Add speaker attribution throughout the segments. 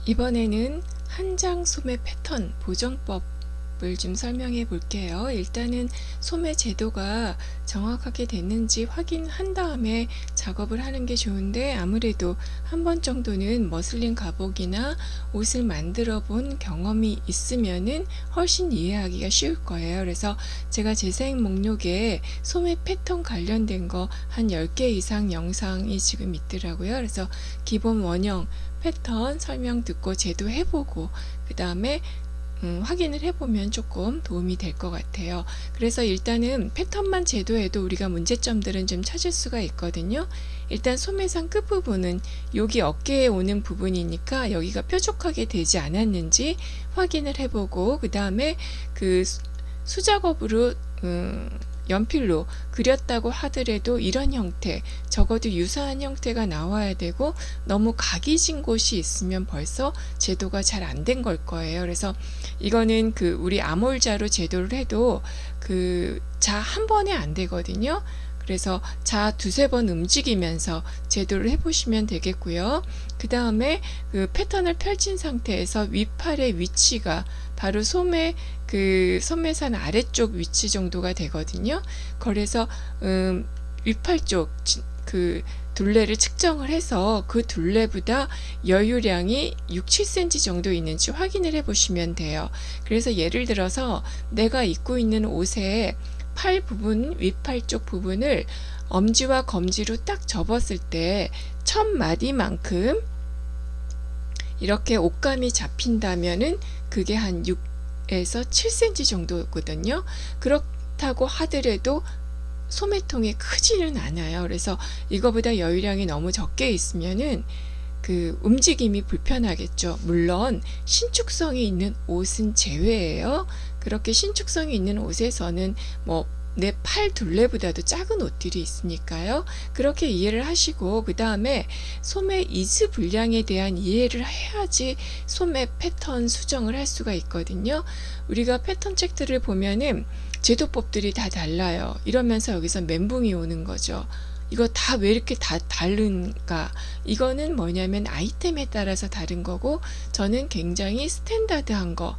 Speaker 1: 이번에는 한장 소매 패턴 보정법을 좀 설명해 볼게요. 일단은 소매 제도가 정확하게 됐는지 확인한 다음에 작업을 하는 게 좋은데, 아무래도 한 번 정도는 머슬린 갑옷이나 옷을 만들어 본 경험이 있으면은 훨씬 이해하기가 쉬울 거예요. 그래서 제가 재생 목록에 소매 패턴 관련된 거 한 10개 이상 영상이 지금 있더라고요. 그래서 기본 원형 패턴 설명 듣고 제도 해보고 그 다음에 확인을 해보면 조금 도움이 될 것 같아요. 그래서 일단은 패턴만 제도해도 우리가 문제점들은 좀 찾을 수가 있거든요. 일단 소매상 끝부분은 여기 어깨에 오는 부분이니까 여기가 뾰족하게 되지 않았는지 확인을 해보고, 그 다음에 그 수작업으로 연필로 그렸다고 하더라도 이런 형태, 적어도 유사한 형태가 나와야 되고, 너무 각이 진 곳이 있으면 벌써 제도가 잘 안 된 걸 거예요. 그래서 이거는 우리 아몰자로 제도를 해도 자 한 번에 안 되거든요. 그래서 자 두세 번 움직이면서 제도를 해보시면 되겠고요. 그 다음에 패턴을 펼친 상태에서 윗팔의 위치가 바로 소매산 아래쪽 위치 정도가 되거든요. 그래서 윗팔 쪽 둘레를 측정을 해서 그 둘레보다 여유량이 6-7cm 정도 있는지 확인을 해 보시면 돼요. 그래서 예를 들어서 내가 입고 있는 옷의 팔 부분, 윗팔 쪽 부분을 엄지와 검지로 딱 접었을 때 첫 마디만큼 이렇게 옷감이 잡힌다면은 그게 한 6에서 7cm 정도거든요. 그렇다고 하더라도 소매통이 크지는 않아요. 그래서 이거보다 여유량이 너무 적게 있으면은 움직임이 불편하겠죠. 물론 신축성이 있는 옷은 제외예요. 그렇게 신축성이 있는 옷에서는 내 팔 둘레보다도 작은 옷들이 있으니까요. 그렇게 이해를 하시고, 그 다음에 소매 이즈 분량에 대한 이해를 해야지 소매 패턴 수정을 할 수가 있거든요. 우리가 패턴 책들을 보면은 제도법들이 다 달라요. 이러면서 여기서 멘붕이 오는 거죠. 이거 다 왜 이렇게 다 다른가? 이거는 뭐냐면 아이템에 따라서 다른 거고, 저는 굉장히 스탠다드한 거,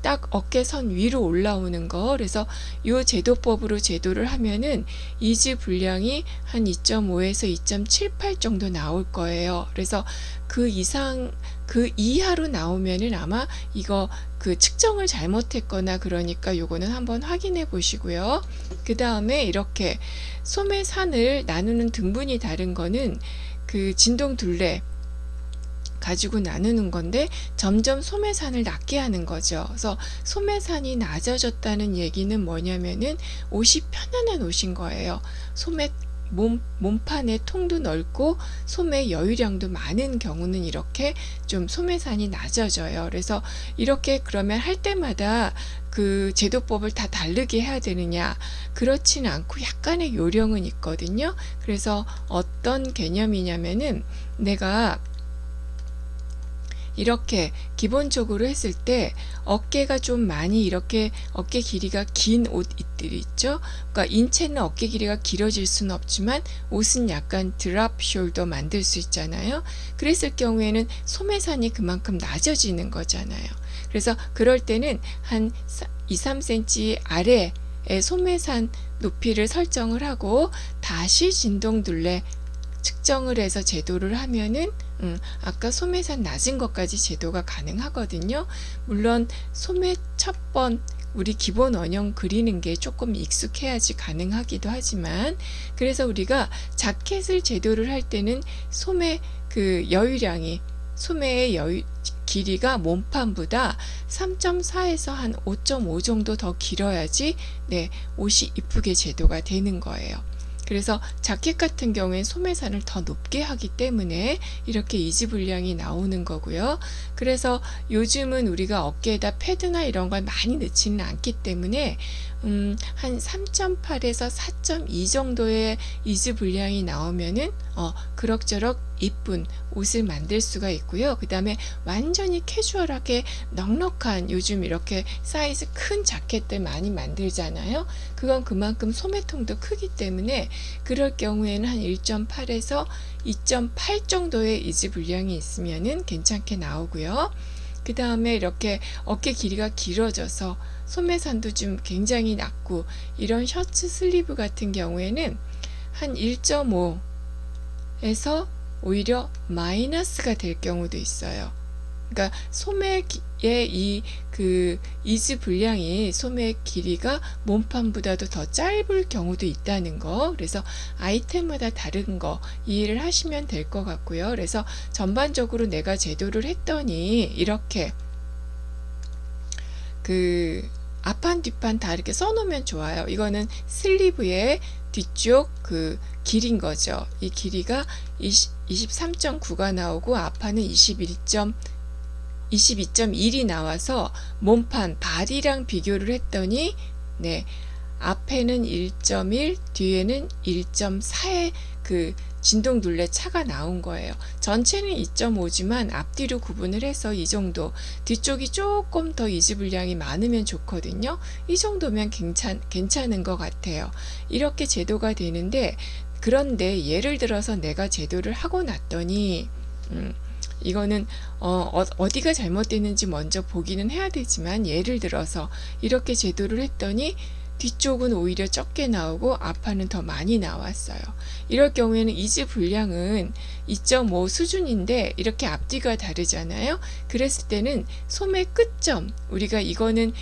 Speaker 1: 딱 어깨선 위로 올라오는 거, 그래서 이 제도법으로 제도를 하면은 이즈 분량이 한 2.5에서 2.78 정도 나올 거예요. 그래서 그 이하로 나오면은 아마 이거 측정을 잘못했거나, 그러니까 요거는 한번 확인해 보시고요. 그 다음에 이렇게 소매산을 나누는 등분이 다른 거는 진동 둘레 가지고 나누는 건데, 점점 소매산을 낮게 하는 거죠. 그래서 소매산이 낮아졌다는 얘기는 뭐냐면은 옷이 편안한 옷인 거예요. 몸판의 통도 넓고 소매 여유량도 많은 경우는 이렇게 좀 소매산이 낮아져요. 그래서 이렇게 그러면 할 때마다 제도법을 다 다르게 해야 되느냐? 그렇진 않고 약간의 요령은 있거든요. 그래서 어떤 개념이냐면은 내가 이렇게 기본적으로 했을 때 어깨가 좀 많이 이렇게 어깨 길이가 긴 옷들이 있죠. 그러니까 인체는 어깨 길이가 길어질 수는 없지만 옷은 약간 드랍 숄더 만들 수 있잖아요. 그랬을 경우에는 소매산이 그만큼 낮아지는 거잖아요. 그래서 그럴 때는 한 2-3cm 아래에 소매산 높이를 설정을 하고 다시 진동둘레 측정을 해서 제도를 하면은 아까 소매산 낮은 것까지 제도가 가능하거든요. 물론 소매 첫 번 우리 기본 원형 그리는 게 조금 익숙해야지 가능하기도 하지만, 그래서 우리가 자켓을 제도를 할 때는 소매 여유량이, 소매의 길이가 몸판보다 3.4에서 한 5.5 정도 더 길어야지 옷이 이쁘게 제도가 되는 거예요. 그래서 자켓 같은 경우엔 소매산을 더 높게 하기 때문에 이렇게 이지 분량이 나오는 거고요. 그래서 요즘은 우리가 어깨에다 패드나 이런 걸 많이 넣지는 않기 때문에 한 3.8에서 4.2 정도의 이지 분량이 나오면은 그럭저럭 이쁜 옷을 만들 수가 있고요. 그 다음에 완전히 캐주얼하게 넉넉한, 요즘 이렇게 사이즈 큰 자켓들 많이 만들잖아요. 그건 그만큼 소매통도 크기 때문에 그럴 경우에는 한 1.8에서 2.8 정도의 이지 분량이 있으면은 괜찮게 나오고요. 그 다음에 이렇게 어깨 길이가 길어져서 소매선도 좀 굉장히 낮고, 이런 셔츠 슬리브 같은 경우에는 한 1.5에서 오히려 마이너스가 될 경우도 있어요. 그러니까 소매의 이지 분량이, 소매 길이가 몸판보다도 더 짧을 경우도 있다는 거. 그래서 아이템마다 다른 거 이해를 하시면 될 것 같고요. 그래서 전반적으로 내가 제도를 했더니 이렇게 앞판 뒷판 다 이렇게 써놓으면 좋아요. 이거는 슬리브의 뒤쪽 길인 거죠. 이 길이가 23.9가 나오고 앞판은 22.1이 나와서 몸판 바디랑 비교를 했더니 앞에는 1.1, 뒤에는 1.4의 진동 둘레 차가 나온 거예요. 전체는 2.5지만 앞뒤로 구분을 해서 이 정도, 뒤쪽이 조금 더 이지 분량이 많으면 좋거든요. 이 정도면 괜찮은 것 같아요. 이렇게 제도가 되는데, 그런데 예를 들어서 내가 제도를 하고 났더니 이거는 어디가 잘못됐는지 먼저 보기는 해야 되지만, 예를 들어서 이렇게 제도를 했더니 뒤쪽은 오히려 적게 나오고 앞판은 더 많이 나왔어요. 이럴 경우에는 이지 분량은 2.5 수준인데 이렇게 앞뒤가 다르잖아요. 그랬을 때는 소매 끝점, 우리가 이거는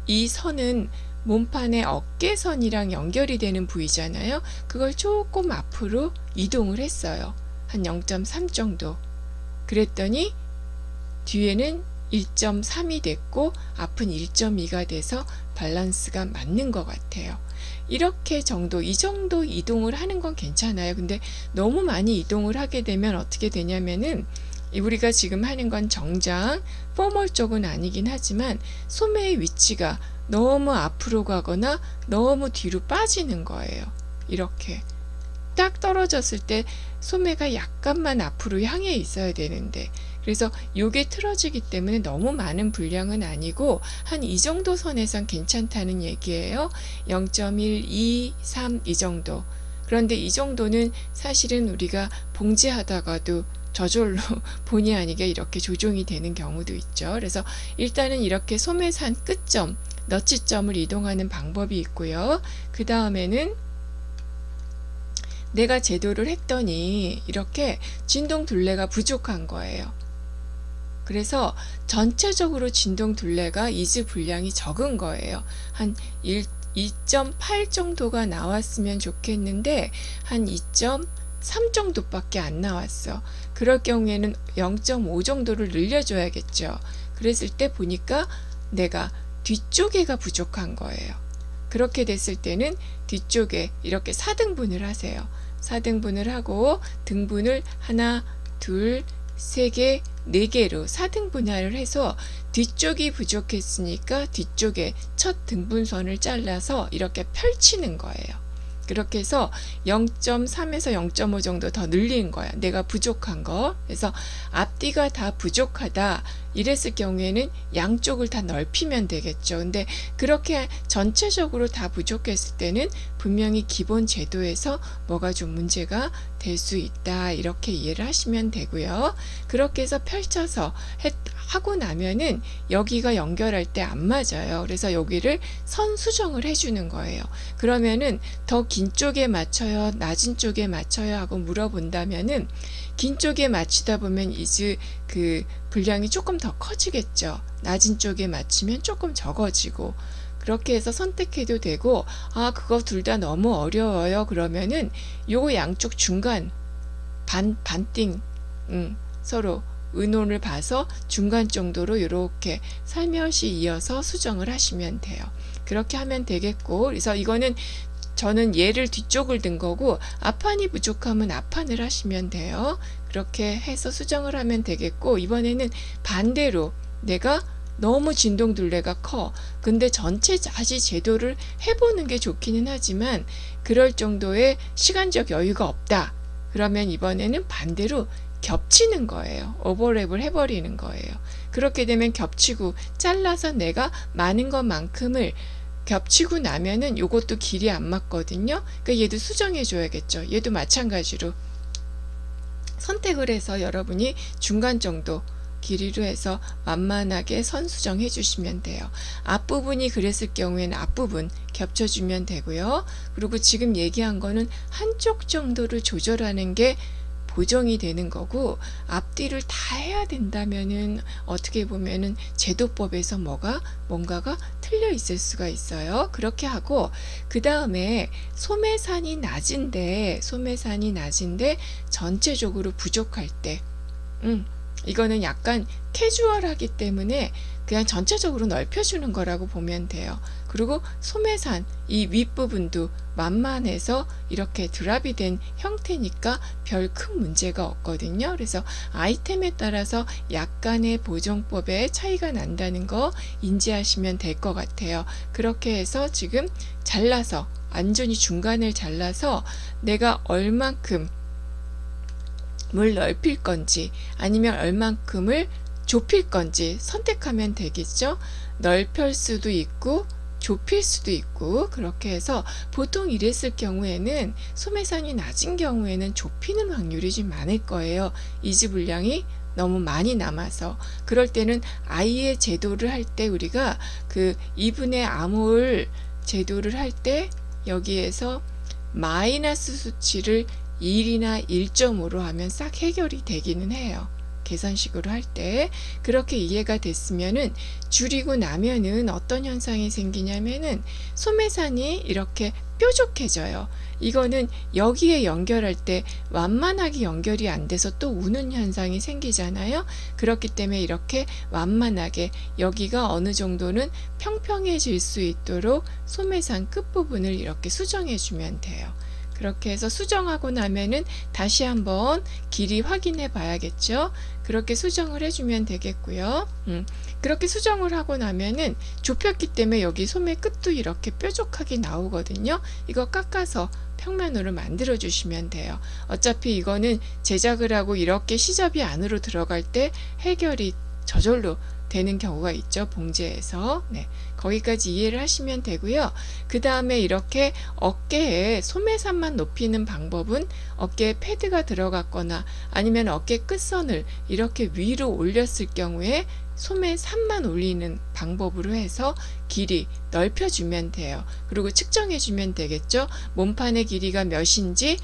Speaker 1: 이 선은 몸판의 어깨선이랑 연결이 되는 부위잖아요. 그걸 조금 앞으로 이동을 했어요. 한 0.3 정도. 그랬더니 뒤에는 1.3이 됐고 앞은 1.2가 돼서 밸런스가 맞는 것 같아요. 이렇게 정도, 이 정도 이동을 하는 건 괜찮아요. 근데 너무 많이 이동을 하게 되면 어떻게 되냐면은, 우리가 지금 하는 건 정장, 포멀 쪽은 아니긴 하지만 소매의 위치가 너무 앞으로 가거나 너무 뒤로 빠지는 거예요. 이렇게 딱 떨어졌을 때 소매가 약간만 앞으로 향해 있어야 되는데, 그래서 요게 틀어지기 때문에 너무 많은 분량은 아니고 한 이 정도 선에선 괜찮다는 얘기예요. 0.1, 2, 3 이 정도. 그런데 이 정도는 사실은 우리가 봉제하다가도 저절로 본의 아니게 이렇게 조정이 되는 경우도 있죠. 그래서 일단은 이렇게 소매산 끝점, 너치점을 이동하는 방법이 있고요. 그 다음에는 내가 제도를 했더니 이렇게 진동 둘레가 부족한 거예요. 그래서 전체적으로 진동 둘레가 이지 분량이 적은 거예요. 한 2.8 정도가 나왔으면 좋겠는데 한 2.3 정도밖에 안 나왔어. 그럴 경우에는 0.5 정도를 늘려줘야겠죠. 그랬을 때 보니까 내가 뒤쪽에가 부족한 거예요. 그렇게 됐을 때는 뒤쪽에 이렇게 4등분을 하세요. 4등분을 하고 등분을 하나, 둘, 3개, 4개로 4등분할을 해서 뒤쪽이 부족했으니까 뒤쪽에 첫 등분선을 잘라서 이렇게 펼치는 거예요. 그렇게 해서 0.3에서 0.5 정도 더 늘린 거야. 내가 부족한 거. 그래서 앞뒤가 다 부족하다 이랬을 경우에는 양쪽을 다 넓히면 되겠죠. 근데 그렇게 전체적으로 다 부족했을 때는 분명히 기본 제도에서 뭐가 좀 문제가 될 수 있다, 이렇게 이해를 하시면 되고요. 그렇게 해서 펼쳐서 하고 나면은 여기가 연결할 때 안 맞아요. 그래서 여기를 선 수정을 해주는 거예요. 그러면은 더 긴 쪽에 맞춰요, 낮은 쪽에 맞춰요 하고 물어본다면은 긴 쪽에 맞추다 보면 이제 분량이 조금 더 커지겠죠. 낮은 쪽에 맞추면 조금 적어지고, 그렇게 해서 선택해도 되고, 그거 둘 다 너무 어려워요 그러면은 요거 양쪽 중간 반띵 서로 의논을 봐서 중간 정도로 이렇게 살며시 이어서 수정을 하시면 돼요. 그렇게 하면 되겠고, 그래서 이거는 저는 얘를 뒤쪽을 든 거고 앞판이 부족하면 앞판을 하시면 돼요. 그렇게 해서 수정을 하면 되겠고, 이번에는 반대로 내가 너무 진동 둘레가 커. 근데 전체 다시 제도를 해보는 게 좋기는 하지만 그럴 정도의 시간적 여유가 없다. 그러면 이번에는 반대로 겹치는 거예요. 오버랩을 해버리는 거예요. 그렇게 되면 겹치고 잘라서 내가 많은 것만큼을 겹치고 나면은 요것도 길이 안 맞거든요. 그러니까 얘도 수정해 줘야겠죠. 얘도 마찬가지로 선택을 해서 여러분이 중간 정도 길이로 해서 완만하게 선 수정해 주시면 돼요. 앞부분이 그랬을 경우에는 앞부분 겹쳐주면 되고요. 그리고 지금 얘기한 거는 한쪽 정도를 조절하는 게 보정이 되는 거고, 앞뒤를 다 해야 된다면은 어떻게 보면은 제도법에서 뭔가가 틀려 있을 수가 있어요. 그렇게 하고, 그 다음에 소매산이 낮은데 전체적으로 부족할 때, 이거는 약간 캐주얼하기 때문에 그냥 전체적으로 넓혀주는 거라고 보면 돼요. 그리고 소매산 이 윗부분도 만만해서 이렇게 드랍이 된 형태니까 별 큰 문제가 없거든요. 그래서 아이템에 따라서 약간의 보정법에 차이가 난다는 거 인지하시면 될 것 같아요. 그렇게 해서 지금 잘라서 완전히 중간을 잘라서 내가 얼만큼 물 넓힐 건지 아니면 얼만큼을 좁힐 건지 선택하면 되겠죠. 넓힐 수도 있고 좁힐 수도 있고, 그렇게 해서 보통 이랬을 경우에는 소매산이 낮은 경우에는 좁히는 확률이 좀 많을 거예요. 이지 분량이 너무 많이 남아서. 그럴 때는 아예 제도를 할 때 우리가 그 2분의 암홀 제도를 할 때 여기에서 마이너스 수치를 1이나 1.5로 하면 싹 해결이 되기는 해요. 계산식으로 할 때. 그렇게 이해가 됐으면은 줄이고 나면은 어떤 현상이 생기냐면은 소매산이 이렇게 뾰족해져요. 이거는 여기에 연결할 때 완만하게 연결이 안 돼서 또 우는 현상이 생기잖아요. 그렇기 때문에 이렇게 완만하게 여기가 어느 정도는 평평해질 수 있도록 소매산 끝부분을 이렇게 수정해 주면 돼요. 그렇게 해서 수정하고 나면은 다시 한번 길이 확인해 봐야겠죠. 그렇게 수정을 해주면 되겠고요. 그렇게 수정을 하고 나면은 좁혔기 때문에 여기 소매 끝도 이렇게 뾰족하게 나오거든요. 이거 깎아서 평면으로 만들어 주시면 돼요. 어차피 이거는 제작을 하고 이렇게 시접이 안으로 들어갈 때 해결이 저절로 되는 경우가 있죠. 봉제에서. 네, 거기까지 이해를 하시면 되고요. 그 다음에 이렇게 어깨에 소매산만 높이는 방법은 어깨에 패드가 들어갔거나 아니면 어깨 끝선을 이렇게 위로 올렸을 경우에 소매산만 올리는 방법으로 해서 길이 넓혀주면 돼요. 그리고 측정해주면 되겠죠. 몸판의 길이가 몇인지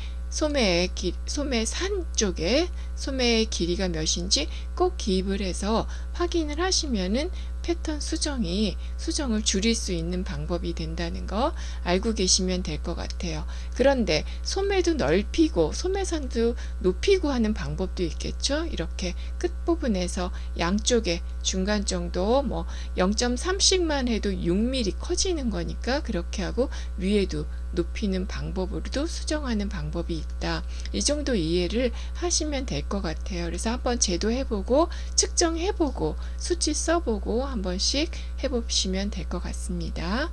Speaker 1: 소매산 쪽에 소매의 길이가 몇인지 꼭 기입을 해서 확인을 하시면은 패턴 수정을 줄일 수 있는 방법이 된다는 거 알고 계시면 될 것 같아요. 그런데 소매도 넓히고 소매산도 높이고 하는 방법도 있겠죠. 이렇게 끝부분에서 양쪽에 중간 정도 뭐 0.3씩만 해도 6mm 커지는 거니까 그렇게 하고 위에도 높이는 방법으로도 수정하는 방법이 있다. 이 정도 이해를 하시면 될 것 같아요. 그래서 한번 제도해보고 측정해보고 수치 써보고 한 번씩 해보시면 될 것 같습니다.